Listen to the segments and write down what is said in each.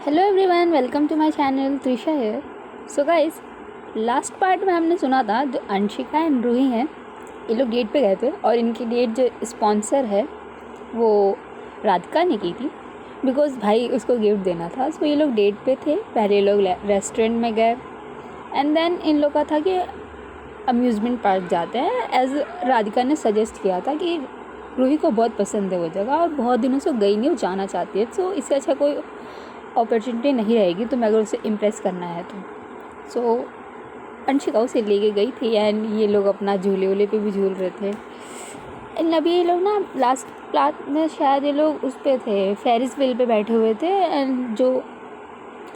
Hello everyone, welcome to my channel Trisha है। So guys, last part में हमने सुना था जो अंशिका एंड रूही हैं, ये लोग डेट पे गए थे और इनकी डेट जो स्पॉन्सर है वो राधिका ने की थी बिकॉज़ भाई उसको गिफ्ट देना था। सो ये लोग डेट पे थे। पहले ये लोग रेस्टोरेंट में गए एंड देन इन लोग का था कि अम्यूज़मेंट पार्क जाते हैं। एज राधिका ने सजेस्ट किया था कि रूही को बहुत पसंद है वो जगह और बहुत दिनों से गई नहीं, वो जाना चाहती है। सो इससे अच्छा कोई अपॉर्चुनिटी नहीं रहेगी तो मैं अगर उसे इम्प्रेस करना है तो सो अंशिका उसे लेके गई थी एंड ये लोग अपना झूले वूले पे भी झूल रहे थे। एंड अभी ये लोग ना लास्ट प्लाट में शायद ये लोग उस पे थे, फेरिस व्हील पे बैठे हुए थे एंड जो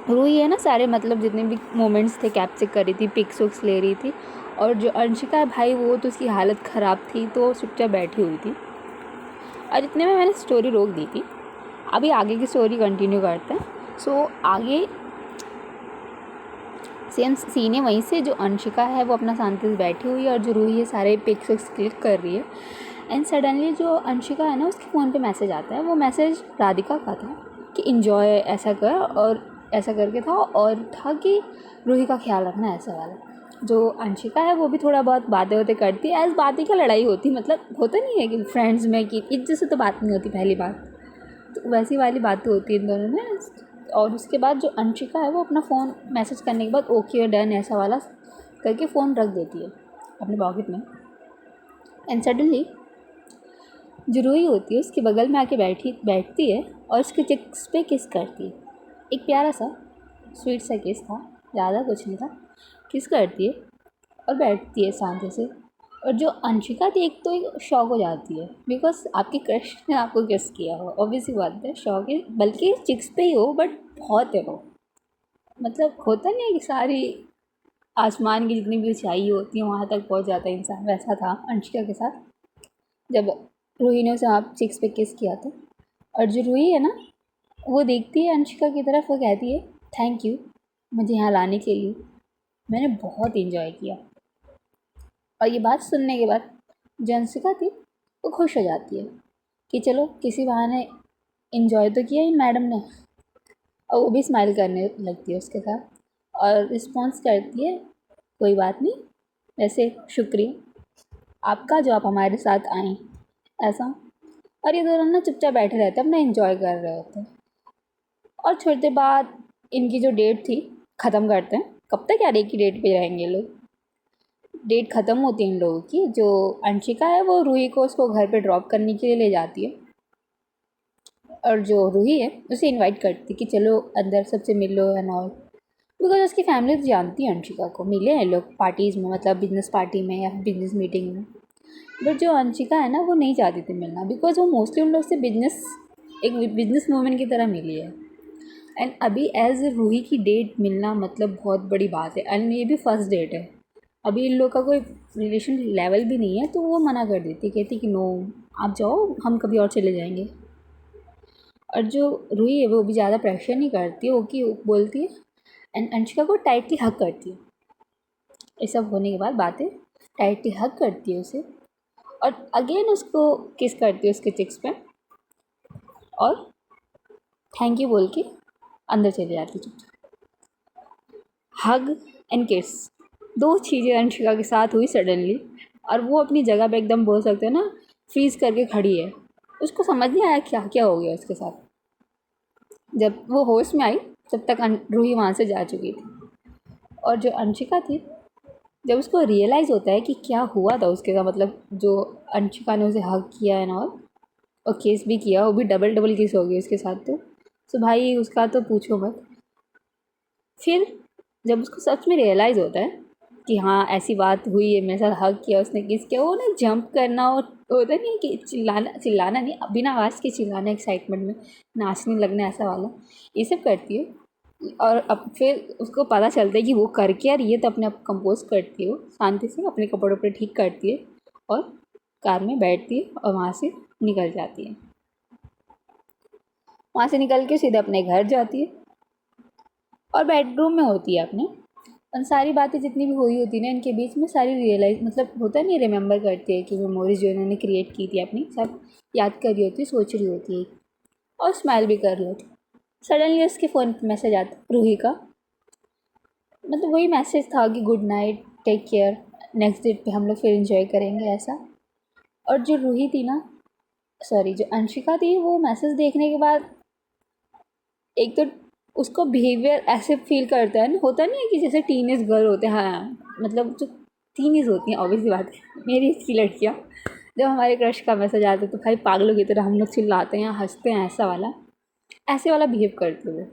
रूही है ना सारे मतलब जितने भी मोमेंट्स थे कैप्चर कर रही थी, पिक्स उक्स ले रही थी। और जो अंशिका है भाई वो तो उसकी हालत ख़राब थी तो चुपचाप बैठी हुई थी। और इतने में मैंने स्टोरी रोक दी थी। अभी आगे की स्टोरी कंटिन्यू करते हैं। सो आगे सेम सीन है, वहीं से जो अंशिका है वो अपना शांति से बैठी हुई है और जो रूही है सारे पिक्स विक्स क्लिक कर रही है। एंड सडनली जो अंशिका है ना उसके फ़ोन पे मैसेज आता है। वो मैसेज राधिका का था कि इन्जॉय ऐसा कर और ऐसा करके था, और था कि रूही का ख्याल रखना ऐसा वाला। जो अंशिका है वो भी थोड़ा बहुत बातें होते करती है, एज बातें का लड़ाई होती, मतलब होता नहीं है कि फ्रेंड्स में कि इज्जत से तो बात नहीं होती पहली बात, तो वैसी वाली बातें होती है इन दोनों में। और उसके बाद जो अंशिका है वो अपना फ़ोन मैसेज करने के बाद ओके डन ऐसा वाला करके फ़ोन रख देती है अपने पॉकेट में। एंड सडनली जो रूही होती है उसके बगल में आके बैठती है और उसके चिक्स पे किस करती है। एक प्यारा सा स्वीट सा किस था, ज़्यादा कुछ नहीं था। किस करती है और बैठती है शांति से। और जो अंशिका थी एक तो एक शॉक हो जाती है बिकॉज आपके क्रश ने आपको किस किया हो, ऑब्वियसली बात है शॉक है, बल्कि चिक्स पे ही हो बट बहुत है वो, मतलब होता नहीं है कि सारी आसमान की जितनी भी ऊंचाई होती है वहाँ तक पहुँच जाता है इंसान, वैसा था अंशिका के साथ जब रूही ने उसे आप चिक्स पे किस किया था। और जो रूही है ना वो देखती है अंशिका की तरफ, वो कहती है थैंक यू मुझे यहाँ लाने के लिए, मैंने बहुत इन्जॉय किया। और ये बात सुनने के बाद जो अंशिका थी वो खुश हो जाती है कि चलो किसी बहाने इन्जॉय तो किया इन मैडम ने। और वो भी स्माइल करने लगती है उसके साथ और रिस्पॉन्स करती है कोई बात नहीं, वैसे शुक्रिया आपका जो आप हमारे साथ आए, ऐसा। और ये दोनों ना चुपचाप बैठे रहते अपना एंजॉय कर रहे होते हैं। और थोड़ी देर बाद इनकी जो डेट थी ख़त्म करते हैं। कब तक यार एक ही डेट पे रहेंगे लोग, डेट ख़त्म होती है इन लोगों की। जो अंशिका है वो रूही को उसको घर पे ड्रॉप करने के लिए ले जाती है और जो रूही है उसे इनवाइट करती है कि चलो अंदर सबसे मिल लो एंड ऑल, बिकॉज उसकी फैमिली तो जानती है अंशिका को, मिले हैं लोग पार्टीज़ में, मतलब बिजनेस पार्टी में या बिजनेस मीटिंग में। बट जो अंशिका है ना वो नहीं चाहती थी मिलना बिकॉज वो मोस्टली उन लोग से बिजनेस एक बिजनेस वूमेन की तरह मिली है। एंड अभी एज रूही की डेट मिलना मतलब बहुत बड़ी बात है एंड ये भी फर्स्ट डेट है। अभी इन लोग का कोई रिलेशन लेवल भी नहीं है तो वो मना कर देती, कहती कि नो आप जाओ हम कभी और चले जाएंगे। और जो रूही है वो भी ज़्यादा प्रेशर नहीं करती, वो कि बोलती है एंड अंशिका को टाइटली हग करती है। ये सब होने के बाद बातें टाइटली हग करती है उसे और अगेन उसको किस करती है उसके चिक्स पे और थैंक यू बोल के अंदर चले जाती है। हग एंड किस, दो चीज़ें अंशिका के साथ हुई सडनली और वो अपनी जगह पे एकदम बोल सकते हो ना फ्रीज करके खड़ी है। उसको समझ नहीं आया क्या क्या हो गया उसके साथ। जब वो होश में आई तब तक रूही वहाँ से जा चुकी थी। और जो अंशिका थी जब उसको रियलाइज़ होता है कि क्या हुआ था उसके साथ, मतलब जो अंशिका ने उसे हग किया है ना और किस भी किया, वो भी डबल डबल किस हो गई उसके साथ। तो भाई उसका तो पूछो मत। फिर जब उसको सच में रियलाइज़ होता है कि हाँ ऐसी बात हुई है, मेरे साथ हग किया उसने, किस किया, वो ना जंप करना और होता नहीं कि चिल्लाना चिल्लाना नहीं, बिना आवाज़ के चिल्लाना, एक्साइटमेंट में नाचने लगना ऐसा वाला, ये सब करती है। और अब फिर उसको पता चलता है कि वो करके यार ये तो अपने आप कंपोज करती है, वो शांति से अपने कपड़े वपड़े ठीक करती है और कार में बैठती है और वहाँ से निकल जाती है। वहाँ से निकल के सीधे अपने घर जाती है और बेडरूम में होती है अपने, और सारी बातें जितनी भी हुई होती है ना इनके बीच में सारी रियलाइज, मतलब होता नहीं, रिमेंबर करती है कि मेमोरीज जो इन्होंने क्रिएट की थी अपनी सब याद कर रही होती है, सोच रही होती है और स्माइल भी कर रही होती है। सडनली उसके फ़ोन पे मैसेज आता रूही का, मतलब वही मैसेज था कि good night, take care, next date पे हम लोग फिर एंजॉय करेंगे ऐसा। और जो रूही थी ना, सॉरी जो अंशिका थी, वो मैसेज देखने के बाद एक तो उसको बिहेवियर ऐसे फील करता है ना, होता नहीं है कि जैसे टीनेज गर्ल होते हैं, हाँ मतलब जो टीनेज होती हैं, ऑब्वियसली बात है मेरी इसकी लड़कियाँ, जब हमारे क्रश का मैसेज आता है तो भाई पागलों की तरह हम लोग चिल्लाते हैं, हंसते हैं, ऐसे वाला बिहेव करते हुए।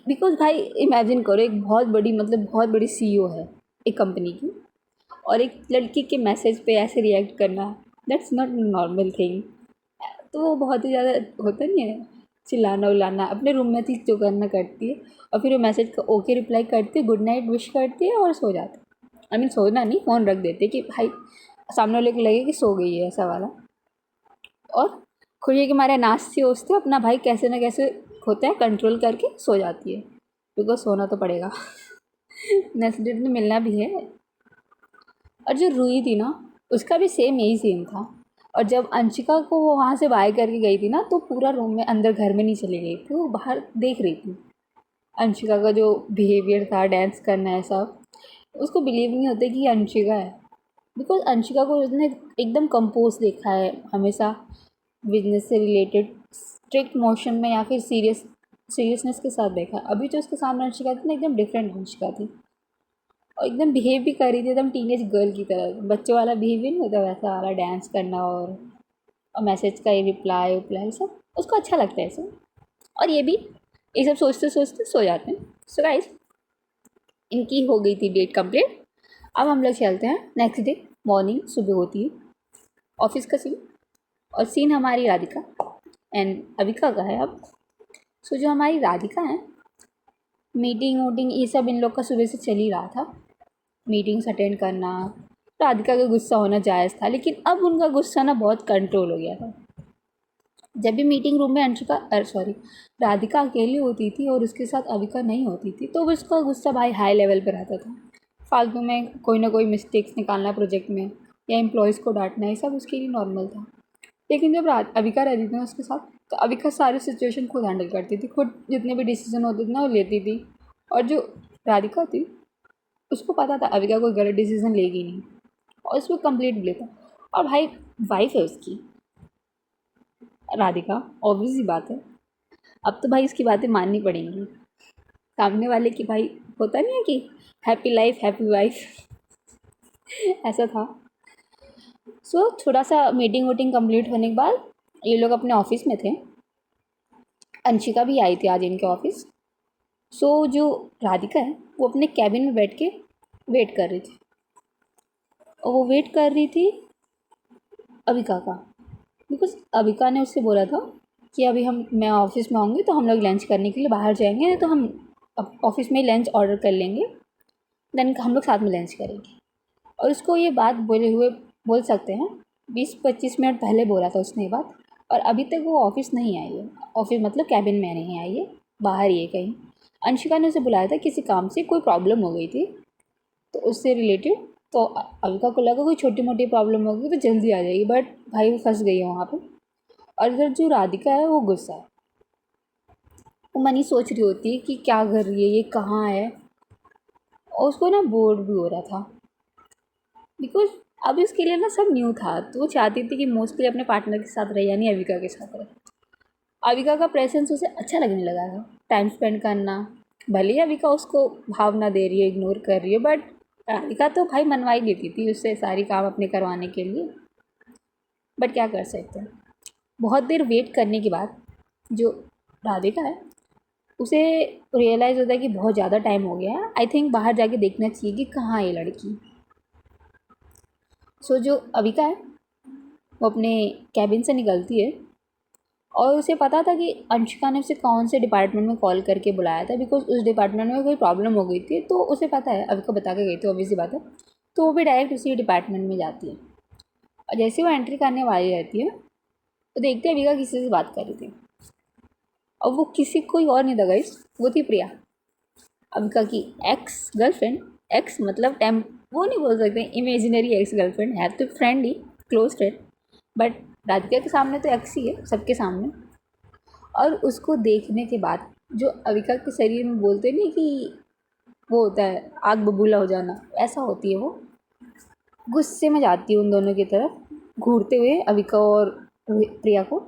बिकॉज भाई इमेजिन करो, एक बहुत बड़ी मतलब बहुत बड़ी सीईओ है एक कंपनी की, और एक लड़की के मैसेज पे ऐसे रिएक्ट करना, दैट्स नॉट नॉर्मल थिंग। तो वो बहुत ही ज़्यादा होता नहीं है, चिल्लाना उल्लाना, अपने रूम में थी जो करना करती है, और फिर वो मैसेज का ओके रिप्लाई करती है, गुड नाइट विश करती है और सो जाती है। आई मीन सोना नहीं, फ़ोन रख देते कि भाई सामने वाले को लगे कि सो गई है ऐसा वाला। और खुशी के मारे नाचते उछते अपना भाई कैसे ना कैसे होता है कंट्रोल करके सो जाती है, बिकॉज सोना तो पड़ेगा नेक्स्ट डे में मिलना भी है। और जो रूही थी ना, उसका भी सेम यही सीन था। और जब अंशिका को वो वहाँ से बाय करके गई थी ना, तो पूरा रूम में अंदर घर में नहीं चली गई थी, वो बाहर देख रही थी अंशिका का जो बिहेवियर था, डांस करना है सब। उसको बिलीव नहीं होता कि ये अंशिका है, बिकॉज अंशिका को उसने एकदम कंपोज देखा है हमेशा, बिजनेस से रिलेटेड स्ट्रिक्ट मोशन में या फिर सीरियसनेस के साथ देखा। अभी जो उसके सामने अंशिका थी ना, एकदम डिफरेंट अंशिका थी, और एकदम बिहेव भी कर रही थी एकदम टीनेज गर्ल की तरह, बच्चों वाला बिहेवियर नहीं होता वैसा वाला, डांस करना और मैसेज का ये रिप्लाई उप्लाई सब उसको अच्छा लगता है सब। और ये भी ये सब सोचते सोचते सो जाते हैं। सो गाइस, इनकी हो गई थी डेट कंप्लीट। अब हम लोग चलते हैं नेक्स्ट डे मॉर्निंग, सुबह होती है, ऑफिस का सीन, और सीन हमारी राधिका एंड अविका का है अब। सो जो हमारी राधिका है, मीटिंग वूटिंग ये सब इन लोग का सुबह से चल ही रहा था, मीटिंग्स अटेंड करना। राधिका का गुस्सा होना जायज़ था, लेकिन अब उनका गुस्सा ना बहुत कंट्रोल हो गया था। जब भी मीटिंग रूम में राधिका अकेली होती थी और उसके साथ अविका नहीं होती थी, तो उसका गुस्सा भाई हाई लेवल पर रहता था। फालतू में कोई ना कोई मिस्टेक्स निकालना प्रोजेक्ट में, या एम्प्लॉयज़ को डांटना, ये सब उसके लिए नॉर्मल था। लेकिन जब अविका रहती थी ना उसके साथ, तो अविका सारी सिचुएशन खुद हैंडल करती थी, खुद जितने भी डिसीजन होते थे ना वो लेती थी। और जो राधिका थी, उसको पता था अविका कोई गलत डिसीजन लेगी नहीं, और उसको कंप्लीट भी लेता। और भाई वाइफ है उसकी राधिका, ऑब्वियस सी बात है, अब तो भाई उसकी बातें माननी पड़ेंगी। सामने वाले की भाई होता नहीं है कि हैप्पी लाइफ हैप्पी वाइफ ऐसा था। सो थोड़ा सा मीटिंग वोटिंग कंप्लीट होने के बाद ये लोग अपने ऑफिस में थे। अंशिका भी आई थी आज इनके ऑफिस। सो जो राधिका है वो अपने कैबिन में बैठ के वेट कर रही थी, और वो वेट कर रही थी अविका का, बिकॉज अविका ने उससे बोला था कि अभी मैं ऑफिस में आऊँगी तो हम लोग लंच करने के लिए बाहर जाएंगे, तो हम ऑफिस में लंच ऑर्डर कर लेंगे, देन हम लोग साथ में लंच करेंगे। और उसको ये बात बोले हुए बोल सकते हैं 20-25 मिनट पहले बोला था उसने ये बात, और अभी तक वो ऑफिस नहीं आई है, ऑफिस मतलब कैबिन में नहीं आई है, बाहर ही है कहीं। अंशिका ने उसे बुलाया था किसी काम से, कोई प्रॉब्लम हो गई थी तो उससे रिलेटेड, तो अविका को लगा कोई छोटी मोटी प्रॉब्लम होगी तो जल्दी आ जाएगी, बट भाई वो फंस गई है वहाँ पे। और इधर जो राधिका है वो गुस्सा है, वो मनी सोच रही होती है कि क्या कर रही है ये, कहाँ है, और उसको ना बोर्ड भी हो रहा था, बिकॉज अब इसके लिए ना सब न्यू था, तो वो चाहती थी कि मोस्टली अपने पार्टनर के साथ रहे, यानी अविका के साथ रहे। अविका का प्रेजेंस उसे अच्छा लगने लगा था, टाइम स्पेंड करना, भले ही अविका उसको भाव ना दे रही है, इग्नोर कर रही है, बट राधिका तो भाई मनवा ही लेती थी उससे सारी काम अपने करवाने के लिए। बट क्या कर सकते हैं, बहुत देर वेट करने के बाद जो राधिका है उसे रियलाइज़ होता है कि बहुत ज़्यादा टाइम हो गया है, आई थिंक बाहर जाके देखना चाहिए कि कहाँ है ये लड़की। सो जो अविका है वो अपने कैबिन से निकलती है, और उसे पता था कि अंशिका ने उसे कौन से डिपार्टमेंट में कॉल करके बुलाया था, बिकॉज उस डिपार्टमेंट में कोई प्रॉब्लम हो गई थी, तो उसे पता है, अविका बता के गई थी ऑब्वियसली बात है। तो वो भी डायरेक्ट उसी डिपार्टमेंट में जाती है, और जैसे वो एंट्री करने वाली रहती है तो देखते हैं अविका किसी से बात कर रही थी, और वो किसी कोई और नहीं था गाइस, वो थी प्रिया, अविका की एक्स गर्लफ्रेंड। एक्स मतलब टेम वो नहीं बोल सकते, इमेजिनरी एक्स गर्लफ्रेंड है तो friend he, close friend, but Radhika के सामने तो एक्स ही है सबके सामने। और उसको देखने के बाद जो अविका के शरीर में बोलते नहीं कि वो होता है आग बबूला हो जाना, ऐसा होती है वो। गुस्से में जाती है उन दोनों की तरफ घूरते हुए, अविका और प्रिया को।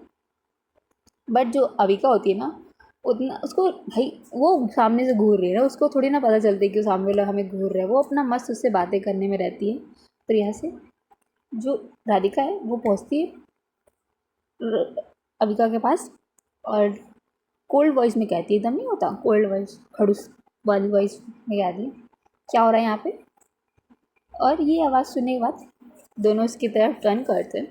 बट जो अविका होती है ना, उतना उसको भाई वो सामने से घूर रही है ना, उसको थोड़ी ना पता चलती कि सामने वाला हमें घूर रहा है। वो अपना मस्त उससे बातें करने में रहती है प्रिया से। जो राधिका है वो पहुंचती है अविका के पास और कोल्ड वॉइस में कहती है, एकदम नहीं होता कोल्ड वॉइस, खड़ूस वाली वॉइस में कहती है क्या हो रहा है यहाँ पे। और ये आवाज़ सुनने के बाद दोनों उसकी तरफ टर्न करते हैं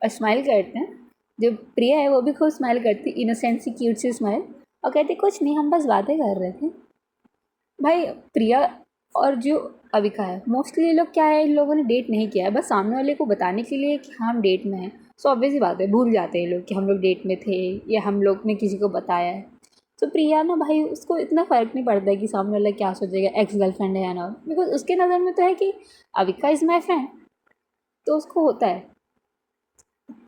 और स्माइल करते हैं। जो प्रिया है वो भी खूब स्माइल करती, इनोसेंट सी क्यूट सी स्माइल, और कहती कुछ नहीं, हम बस बातें कर रहे थे। भाई प्रिया और जो अविका है, मोस्टली ये लोग क्या है, इन लोगों ने डेट नहीं किया है, बस सामने वाले को बताने के लिए कि हाँ हम डेट में हैं। सो ऑब्वियस ही बात है, भूल जाते हैं लोग कि हम लोग डेट में थे या हम लोग ने किसी को बताया है। तो प्रिया ना भाई उसको इतना फ़र्क नहीं पड़ता है कि सामने वाला क्या सोचेगा, एक्स गर्लफ्रेंड है या ना, बिकॉज उसके नज़र में तो है कि अविका इज़ माई फ्रेंड। तो उसको होता है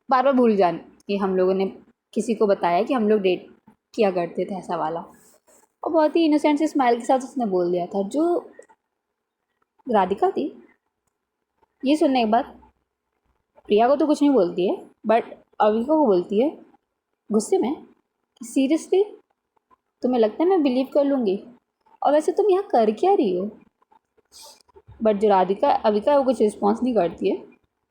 बार बार भूल जाने कि हम लोगों ने किसी को बताया कि हम लोग डेट किया करते थे, ऐसा वाला। और बहुत ही इनोसेंट से स्माइल के साथ उसने बोल दिया था। जो राधिका थी, ये सुनने के बाद प्रिया को तो कुछ नहीं बोलती है, बट अविका को बोलती है गुस्से में कि सीरियसली तुम्हें लगता है मैं बिलीव कर लूँगी, और वैसे तुम यहाँ कर क्या रही हो। बट जो राधिका अविका है वो कुछ रिस्पॉन्स नहीं करती है,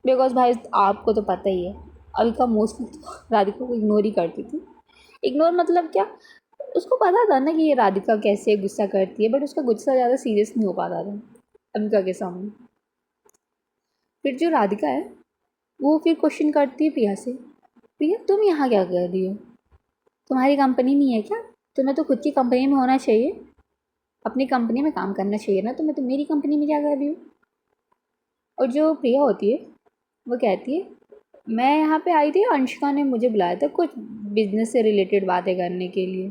बिकॉज भाई आपको तो पता ही है अविका मोस्टली तो राधिका को इग्नोर ही करती थी। इग्नोर मतलब क्या, उसको पता था ना कि ये राधिका कैसे गुस्सा करती है, बट उसका गुस्सा ज़्यादा सीरियस नहीं हो पाता था अविका के सामने। फिर जो राधिका है वो फिर क्वेश्चन करती है प्रिया से, प्रिया तुम यहाँ क्या कर रही हो, तुम्हारी कंपनी नहीं है क्या, तुम्हें तो खुद की कंपनी में होना चाहिए, अपनी कंपनी में काम करना चाहिए ना तुम्हें, तो मेरी कंपनी में क्या कर रही हो। और जो प्रिया होती है वो कहती है मैं यहाँ पे आई थी, अंशिका ने मुझे बुलाया था कुछ बिजनेस से रिलेटेड बातें करने के लिए,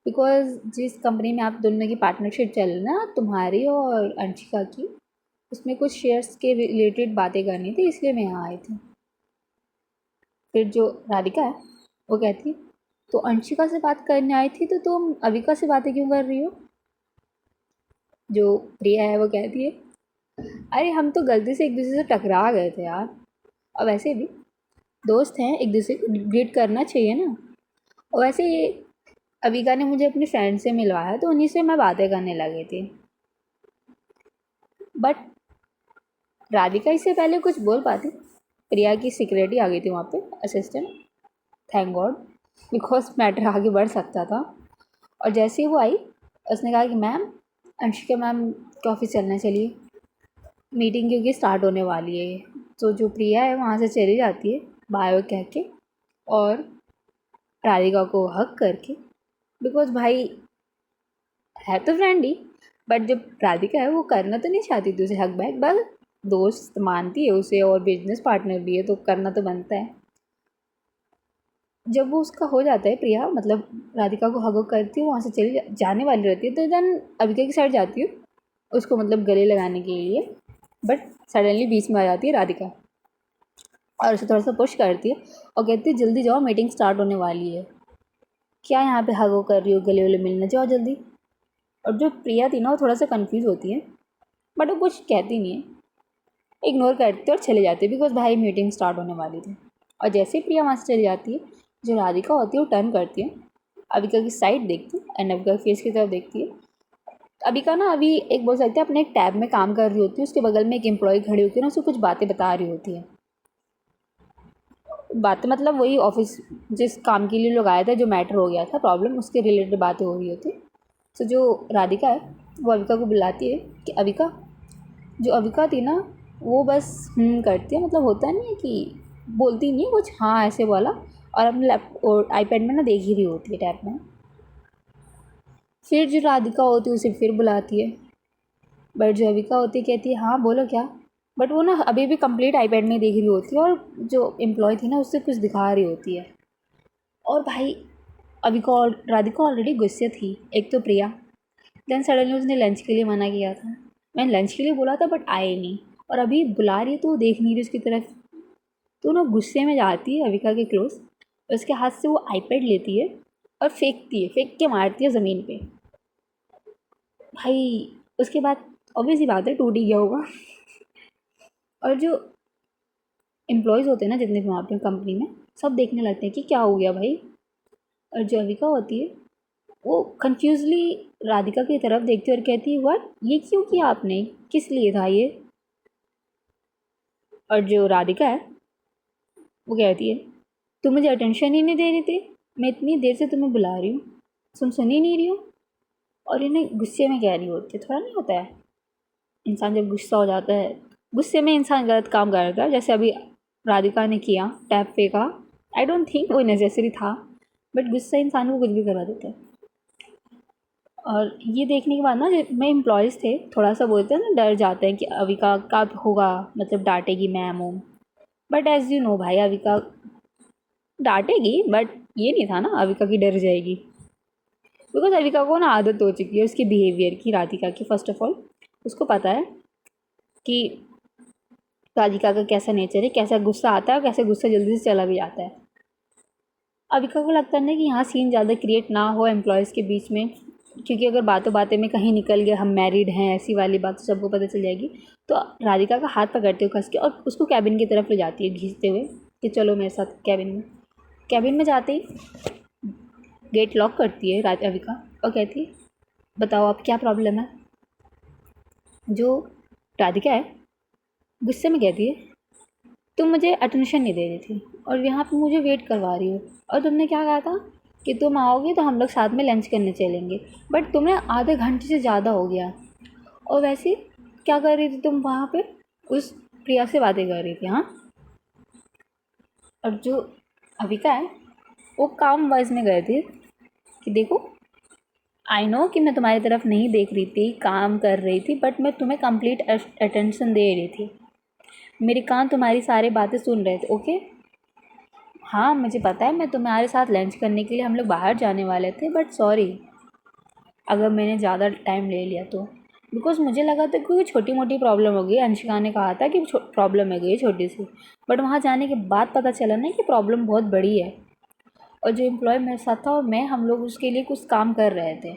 बिकॉज जिस कंपनी में आप दोनों की पार्टनरशिप चल रही है ना, तुम्हारी और अंशिका की, उसमें कुछ शेयर्स के रिलेटेड बातें करनी थी, इसलिए मैं यहाँ आई थी। फिर जो राधिका है वो कहती है तो अंशिका से बात करने आई थी, तो तुम अविका से बातें क्यों कर रही हो। जो प्रिया है वो कहती है अरे हम तो गलती से एक दूसरे से टकरा गए थे यार, और वैसे भी दोस्त हैं, एक दूसरे को ग्रीट करना चाहिए ना। और वैसे ये अविका ने मुझे अपनी फ्रेंड से मिलवाया, तो उन्हीं से मैं बातें करने लगी थी। बट राधिका इससे पहले कुछ बोल पाती, प्रिया की सिक्योरिटी आ गई थी वहाँ पे, assistant, thank God, because matter आगे बढ़ सकता था। और जैसे ही वो आई उसने कहा कि मैम, अंशिका मैम के ऑफिस चलना, चलिए मीटिंग क्योंकि स्टार्ट होने वाली है। तो जो प्रिया है वहाँ से चली जाती है बायो कह के, और राधिका को हक करके, बिकॉज भाई है तो फ्रेंड ही, बट जब राधिका है वो करना तो नहीं चाहती थी उसे हक बैक, बस दोस्त मानती है उसे और बिजनेस पार्टनर भी है तो करना तो बनता है। जब वो उसका हो जाता है, प्रिया मतलब राधिका को हग करती है, वहाँ से चली जाने वाली रहती है, तो देन अविका की साइड जाती है उसको मतलब गले लगाने के लिए, बट सडनली बीच में आ जाती है राधिका और उसे थोड़ा सा पुश करती है और कहती है जल्दी जाओ मीटिंग स्टार्ट होने वाली है, क्या यहाँ पे हग कर रही हो, गले वले मिलने जाओ जल्दी। और जो प्रिया थी ना वो थोड़ा सा कंफ्यूज होती है, बट वो कुछ कहती नहीं है, इग्नोर करती है और चले जाती है, बिकॉज भाई मीटिंग स्टार्ट होने वाली थी। और जैसे ही प्रिया वहाँ से चली जाती है, जो राधिका होती है वो टर्न करती है, अविका की साइड देखती है एंड अविका फेस की तरफ देखती है। अविका ना अभी एक बोल सकते हैं अपने एक टैब में काम कर रही होती है, उसके बगल में एक एम्प्लॉय खड़ी होती है ना, उसको कुछ बातें बता रही होती है। बातें मतलब वही ऑफिस जिस काम के लिए लोग आए थे, जो मैटर हो गया था प्रॉब्लम, उसके रिलेटेड बातें हो रही होती। तो जो राधिका है वो अविका को बुलाती है कि अविका, जो अविका थी ना वो बस करती है, मतलब होता नहीं है कि बोलती नहीं है कुछ, हाँ ऐसे बोला, और अपने लैप आईपैड में ना देख ही रही होती है टैब में। फिर जो राधिका होती है उसे फिर बुलाती है, बट जो अविका होती है कहती है हाँ बोलो क्या, बट वो ना अभी भी कंप्लीट आईपैड में देख रही होती है, और जो एम्प्लॉय थी ना उससे कुछ दिखा रही होती है। और भाई अविका और राधिका ऑलरेडी गुस्से थी, एक तो प्रिया, देन सडनली उसने लंच के लिए मना किया था, मैंने लंच के लिए बोला था बट आए नहीं, और अभी बुला रही है तो वो देख नहीं रही उसकी तरफ, तो ना गुस्से में जाती है अविका के क्लोज, उसके हाथ से वो आईपैड लेती है और फेंक के मारती है ज़मीन पे। भाई उसके बाद ऑब्वियस ही बात है टूट ही गया होगा। और जो एम्प्लॉयज़ होते हैं ना जितने भी वहाँ पे कंपनी में, सब देखने लगते हैं कि क्या हो गया भाई। और जो अविका होती है वो कन्फ्यूजली राधिका की तरफ देखती है और कहती है व्हाट, ये क्यों किया आपने, किस लिए था ये। और जो राधिका है वो कहती है तुम मुझे अटेंशन ही नहीं दे रही थी, मैं इतनी देर से तुम्हें बुला रही हूँ, तुम सुन ही नहीं रही हो। और इन्हें गुस्से में कह रही होती है, थोड़ा नहीं होता है इंसान जब गुस्सा हो जाता है, गुस्से में इंसान गलत काम करता है, जैसे अभी राधिका ने किया, टैप फेंका। आई डोंट थिंक वो नेसेसरी था, बट गुस्सा इंसान को कुछ भी करा देता है। और ये देखने के बाद ना जितने एम्प्लॉयज़ थे थोड़ा सा बोलते हैं ना, डर जाते हैं कि अविका कब होगा, मतलब डांटेगी मैम हो। बट एज यू नो भाई अविका डांटेगी, बट ये नहीं था ना अविका की डर जाएगी, बिकॉज अविका को ना आदत हो चुकी है उसके बिहेवियर की, राधिका की। फर्स्ट ऑफ ऑल उसको पता है कि राधिका का कैसा नेचर है, कैसा गुस्सा आता है और कैसे गुस्सा जल्दी से चला भी जाता है। अविका को लगता है ना कि यहाँ सीन ज़्यादा क्रिएट ना हो एम्प्लॉयज़ के बीच में, क्योंकि अगर बातों बातें में कहीं निकल गया हम मैरिड हैं ऐसी वाली बात तो सबको पता चल जाएगी। तो राधिका का हाथ पकड़ते हुए कस के और उसको कैबिन की तरफ ले जाती है खींचते हुए कि चलो मेरे साथ कैबिन में। कैबिन में जाते ही गेट लॉक करती है अविका और कहती है बताओ आप क्या प्रॉब्लम है। जो राधिका है गुस्से में कहती है तुम मुझे अटेंशन नहीं दे रही थी और यहाँ पे मुझे वेट करवा रही हो, और तुमने क्या कहा था कि तुम आओगे तो हम लोग साथ में लंच करने चलेंगे, बट तुमने आधे घंटे से ज़्यादा हो गया। और वैसे क्या कर रही थी तुम वहाँ पे, उस प्रिया से बातें कर रही थी। हाँ, और जो अविका है वो काम वॉइस में गए थे कि देखो आई नो कि मैं तुम्हारी तरफ नहीं देख रही थी, काम कर रही थी, बट मैं तुम्हें कंप्लीट अटेंशन दे रही थी, मेरे कान तुम्हारी सारी बातें सुन रहे थे। ओके हाँ मुझे पता है मैं तुम्हारे साथ लंच करने के लिए हम लोग बाहर जाने वाले थे, बट सॉरी अगर मैंने ज़्यादा टाइम ले लिया तो, बिकॉज मुझे लगा था कोई छोटी मोटी प्रॉब्लम हो गई। अंशिका ने कहा था कि प्रॉब्लम है गई छोटी सी, बट वहाँ जाने के बाद पता चला ना कि प्रॉब्लम बहुत बड़ी है। और जो एम्प्लॉय मेरे साथ था और मैं, हम लोग उसके लिए कुछ काम कर रहे थे,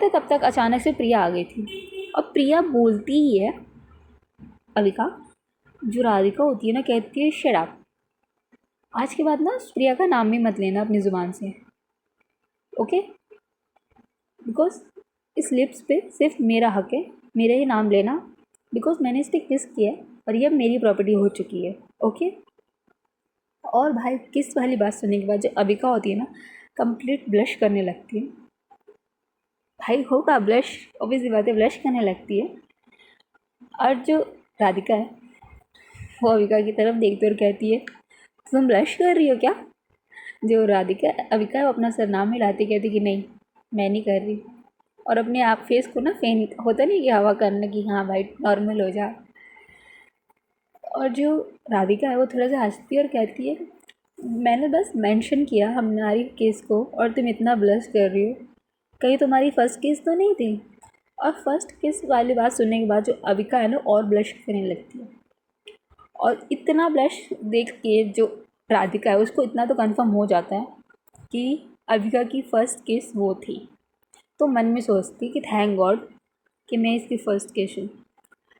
तब तक अचानक से प्रिया आ गई थी। और प्रिया बोलती ही है अविका, जो राधिका होती है ना, कहती है शट अप, आज के बाद ना प्रिया का नाम भी मत लेना अपनी ज़ुबान से, ओके, बिकॉज इस लिप्स पे सिर्फ मेरा हक है, मेरा ही नाम लेना, बिकॉज मैंने इस पर किस किया है और ये मेरी प्रॉपर्टी हो चुकी है। ओके। और भाई किस वाली बात सुनने के बाद जो अबिका होती है ना, कंप्लीट ब्लश करने लगती है। भाई होगा ब्लश, ऑब्वियसली बात है, ब्लश करने लगती है। और जो राधिका है वो अविका की तरफ देखती और कहती है तुम ब्लश कर रही हो क्या। जो राधिका अविका है वो अपना सरनाम हिलाती, कहती कि नहीं मैं नहीं कर रही, और अपने आप फेस को ना फैन होता नहीं कि हवा करना कि हाँ भाई नॉर्मल हो जा। और जो राधिका है वो थोड़ा सा हंसती है और कहती है मैंने बस मेंशन किया हमारी केस को और तुम इतना ब्लश कर रही हो, कहीं तुम्हारी फर्स्ट केस तो नहीं थी। और फर्स्ट केस वाली बात सुनने के बाद जो अविका है ना और ब्लश करने लगती है। और इतना ब्लश देख के जो राधिका है उसको इतना तो कंफर्म हो जाता है कि अविका की फ़र्स्ट केस वो थी। तो मन में सोचती कि थैंक गॉड कि मैं इसकी फ़र्स्ट केस हूँ।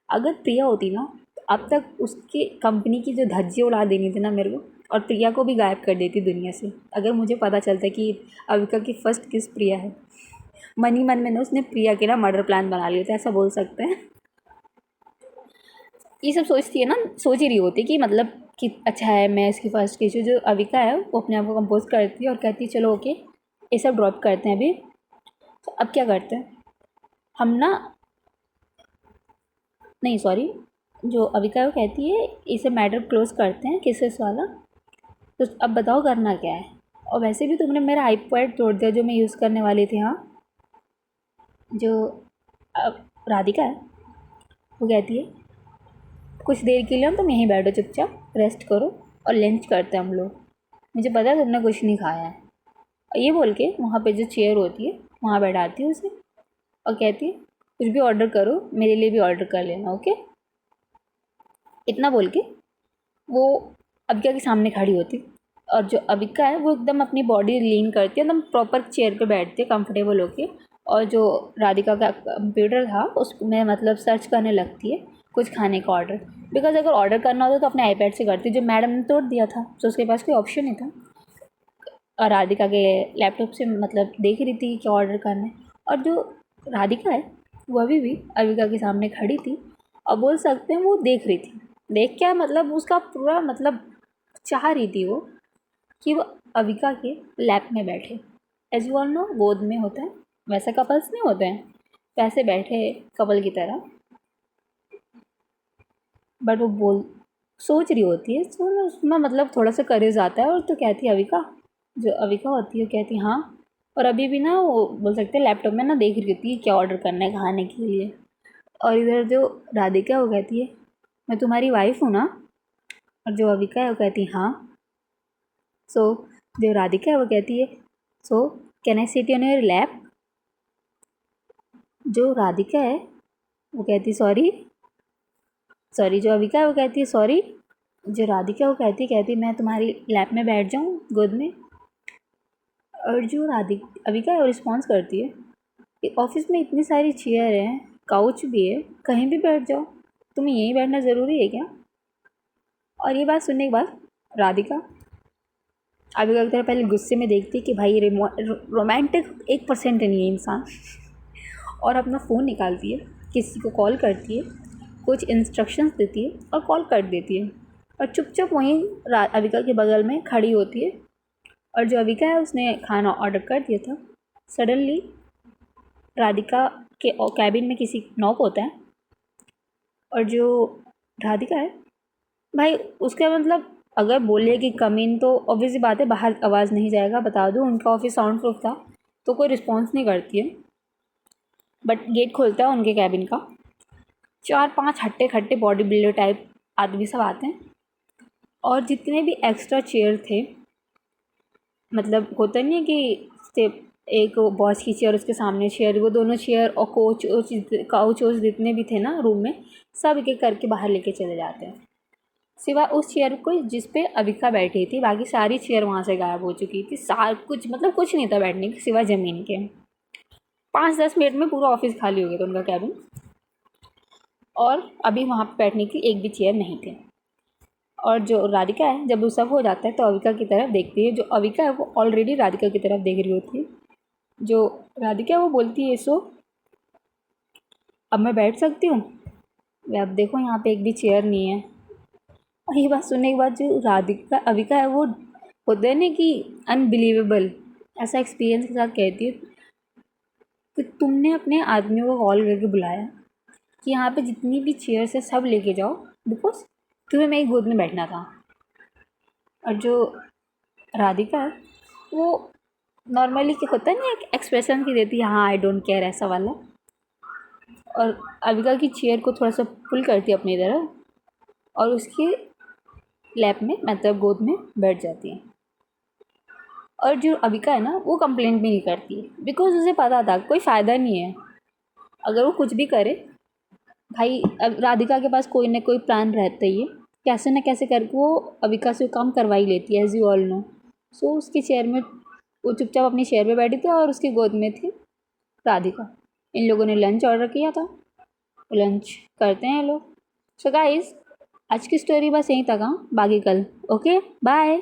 अगर प्रिया होती ना तो अब तक उसकी कंपनी की जो धज्जियाँ उड़ा देनी थी ना मेरे को, और प्रिया को भी गायब कर देती दुनिया से, अगर मुझे पता चलता कि अविका की फ़र्स्ट किस प्रिया है। मन ही मन में ना उसने प्रिया के ना मर्डर प्लान बना लिया था, ऐसा बोल सकते हैं। ये सब सोचती है ना, सोच ही रही होती कि मतलब कि अच्छा है मैं इसकी फ़र्स्ट केस हूँ। जो अविका है वो अपने आप को कंपोज करती है और कहती है चलो ओके ये सब ड्रॉप करते हैं अभी। तो अब क्या करते हैं हम ना, नहीं सॉरी, जो अविका है वो कहती है इसे मैटर क्लोज करते हैं केसेस वाला। तो अब बताओ करना क्या है। और वैसे भी तुमने मेरा आईपैड तोड़ दिया जो मैं यूज़ करने वाली थी। हाँ, जो राधिका है वो कहती है कुछ देर के लिए तुम यहीं बैठो चुपचाप रेस्ट करो और लंच करते हैं हम लोग, मुझे पता है तुमने कुछ नहीं खाया है। और ये बोल के वहाँ पे जो चेयर होती है वहाँ बैठाती है उसे और कहती है कुछ भी ऑर्डर करो मेरे लिए भी ऑर्डर कर लेना, ओके। इतना बोल के वो अबिका के सामने खड़ी होती और जो अविका है वो एकदम अपनी बॉडी लीन करती है, एकदम प्रॉपर चेयर पे बैठती है कंफर्टेबल होके, और जो राधिका का कंप्यूटर था उसमें मतलब सर्च करने लगती है कुछ खाने का ऑर्डर, बिकॉज अगर ऑर्डर करना होता तो अपने आईपैड से करती, जो मैडम ने तोड़ दिया था तो उसके पास कोई ऑप्शन नहीं था। और राधिका के लैपटॉप से मतलब देख रही थी क्या ऑर्डर करना है, और जो राधिका है वो अभी भी अविका के सामने खड़ी थी, और बोल सकते हैं वो देख रही थी। देख क्या मतलब उसका पूरा मतलब चाह रही थी वो कि वो अविका के लैप में बैठे, एज यू ऑल नो गोद में होता है, वैसे कपल्स नहीं होते हैं, वैसे बैठे कपल की तरह। बट वो बोल सोच रही होती है, तो उसमें मतलब थोड़ा सा करेज आता है, और तो कहती है अविका, जो अविका होती है कहती हाँ। और अभी भी ना वो बोल सकते हैं लैपटॉप में ना देख रही होती है क्या ऑर्डर करना है खाने के लिए। और इधर जो राधिका वो कहती है मैं तुम्हारी वाइफ हूँ ना, और जो अविका है वो कहती है हाँ। सो जो राधिका है वो कहती है so can I sit on your lap. जो राधिका है वो कहती सॉरी, जो अविका है वो कहती है सॉरी। जो राधिका वो कहती मैं तुम्हारी लैप में बैठ जाऊँ गोद में। और जो अविका है वो रिस्पॉन्स करती है कि ऑफिस में इतनी सारी चेयर हैं, काउच भी है, कहीं भी बैठ जाओ, तुम्हें यहीं बैठना ज़रूरी है क्या। और ये बात सुनने के बाद राधिका अविका की तरह पहले गुस्से में देखती है कि भाई रोमांटिक 1% नहीं है इंसान, और अपना फ़ोन निकालती है, किसी को कॉल करती है, कुछ इंस्ट्रक्शंस देती है और कॉल कर देती है, और चुपचाप वहीं अविका के बगल में खड़ी होती है। और जो अविका है उसने खाना ऑर्डर कर दिया था। सडनली राधिका के कैबिन में किसी नॉक होता है, और जो राधिका है भाई उसका मतलब अगर बोले कि कम इन तो ऑब्वियसली बात है बाहर आवाज़ नहीं जाएगा, बता दूँ उनका ऑफिस साउंड प्रूफ था तो कोई रिस्पॉन्स नहीं करती है। बट गेट खोलता है उनके कैबिन का, 4-5 हट्टे खट्टे बॉडी बिल्डर टाइप आदमी सब आते हैं, और जितने भी एक्स्ट्रा चेयर थे, मतलब होता नहीं है कि एक बॉस की चेयर उसके सामने चेयर, वो दोनों चेयर और काउच जितने भी थे ना रूम में, सब एक एक करके बाहर लेके चले जाते हैं, सिवा उस चेयर को जिस पे अविका बैठी थी। बाकी सारी चेयर वहाँ से गायब हो चुकी थी, कुछ मतलब कुछ नहीं था बैठने की सिवा ज़मीन के। 5-10 मिनट में पूरा ऑफिस खाली हो गया था उनका कैबिन, और अभी वहाँ पे बैठने की एक भी चेयर नहीं थी। और जो राधिका है जब वो सब हो जाता है तो अविका की तरफ देखती है, जो अविका है वो ऑलरेडी राधिका की तरफ देख रही होती है। जो राधिका है वो बोलती है सो अब मैं बैठ सकती हूँ, अब देखो यहाँ पे एक भी चेयर नहीं है। और ये बात सुनने के बाद जो राधिका अविका है वो होता है ना कि अनबिलीवेबल ऐसा एक्सपीरियंस के साथ कहती है कि तुमने अपने आदमियों को कॉल करके बुलाया कि यहाँ पे जितनी भी चेयर्स है सब लेके जाओ, बिकॉज तुम्हें मेरी गोद में बैठना था। और जो राधिका है वो नॉर्मली क्या होता है ना एक एक्सप्रेशन की देती है हाँ आई डोंट केयर ऐसा वाला, और अविका की चेयर को थोड़ा सा पुल करती है अपनी तरफ, और उसके लैप में मतलब गोद में बैठ जाती है। और जो अविका है ना वो कंप्लेंट भी नहीं करती, बिकॉज उसे पता था कोई फ़ायदा नहीं है अगर वो कुछ भी करे। भाई अब राधिका के पास कोई ना कोई प्लान रहता ही है, कैसे न कैसे करके वो अविका से काम करवा ही लेती है, एज यू ऑल नो। सो उसकी चेयर में वो चुपचाप अपनी चेयर पे बैठी थी, और उसकी गोद में थी राधिका। इन लोगों ने लंच ऑर्डर किया था, लंच करते हैं लोग। सो गाइस आज की स्टोरी बस यहीं तक, हाँ बाकी कल। Okay bye.